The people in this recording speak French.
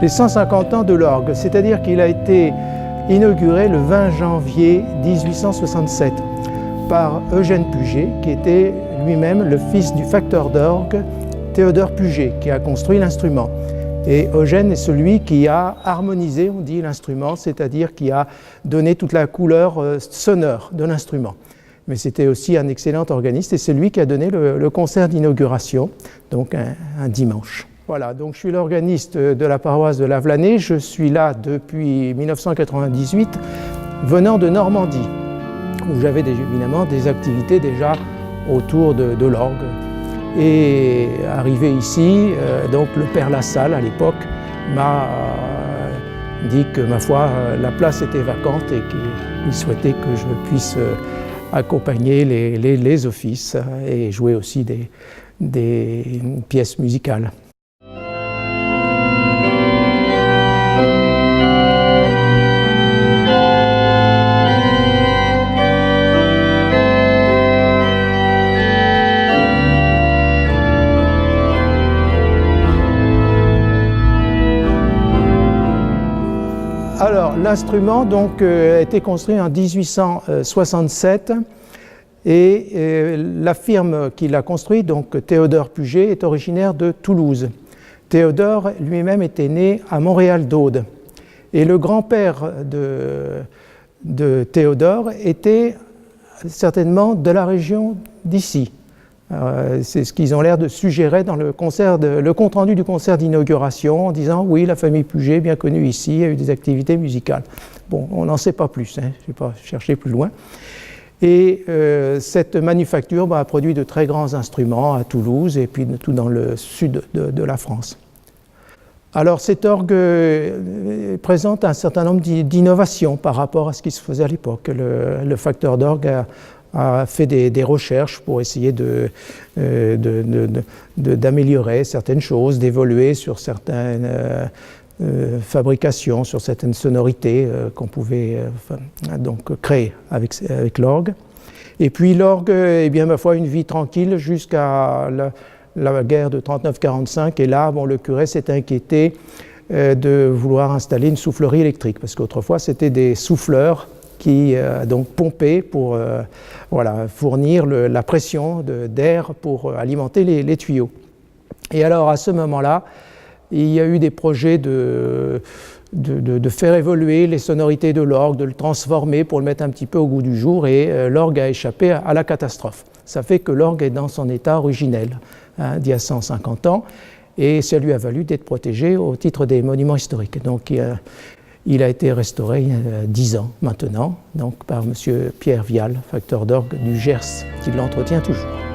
les 150 ans de l'orgue, c'est-à-dire qu'il a été inauguré le 20 janvier 1867 par Eugène Puget, qui était lui-même le fils du facteur d'orgue Théodore Puget, qui a construit l'instrument. Et Eugène est celui qui a harmonisé, on dit, l'instrument, c'est-à-dire qui a donné toute la couleur sonore de l'instrument. Mais c'était aussi un excellent organiste et c'est lui qui a donné le concert d'inauguration, donc un dimanche. Voilà, donc je suis l'organiste de la paroisse de Lavelanet. Je suis là depuis 1998, venant de Normandie, où j'avais évidemment des activités déjà autour de l'orgue. Et arrivé ici, donc le père Lassalle, à l'époque, m'a dit que, ma foi, la place était vacante et qu'il souhaitait que je puisse accompagner les offices et jouer aussi des pièces musicales. Alors, l'instrument a été construit en 1867 et la firme qui l'a construit, donc Théodore Puget, est originaire de Toulouse. Théodore lui-même était né à Montréal-d'Aude et le grand-père de Théodore était certainement de la région d'ici. C'est ce qu'ils ont l'air de suggérer dans le compte-rendu du concert d'inauguration, en disant « Oui, la famille Puget, bien connue ici, a eu des activités musicales. » Bon, on n'en sait pas plus, hein, je n'ai pas cherché plus loin. Et cette manufacture a produit de très grands instruments à Toulouse et puis tout dans le sud de la France. Alors cet orgue présente un certain nombre d'innovations par rapport à ce qui se faisait à l'époque. Le facteur d'orgue a fait des recherches pour essayer d'améliorer certaines choses, d'évoluer sur certaines fabrications, sur certaines sonorités qu'on pouvait donc créer avec l'orgue. Et puis l'orgue, eh bien, ma foi, une vie tranquille jusqu'à la guerre de 39-45. Et là, bon, le curé s'est inquiété de vouloir installer une soufflerie électrique, parce qu'autrefois, c'était des souffleurs qui donc pompaient pour fournir la pression d'air pour alimenter les tuyaux. Et alors, à ce moment-là, il y a eu des projets de faire évoluer les sonorités de l'orgue, de le transformer pour le mettre un petit peu au goût du jour, et l'orgue a échappé à la catastrophe. Ça fait que l'orgue est dans son état originel, d'il y a 150 ans, et ça lui a valu d'être protégé au titre des monuments historiques. Donc il a été restauré il y a 10 ans maintenant, donc par M. Pierre Vial, facteur d'orgue du Gers, qui l'entretient toujours.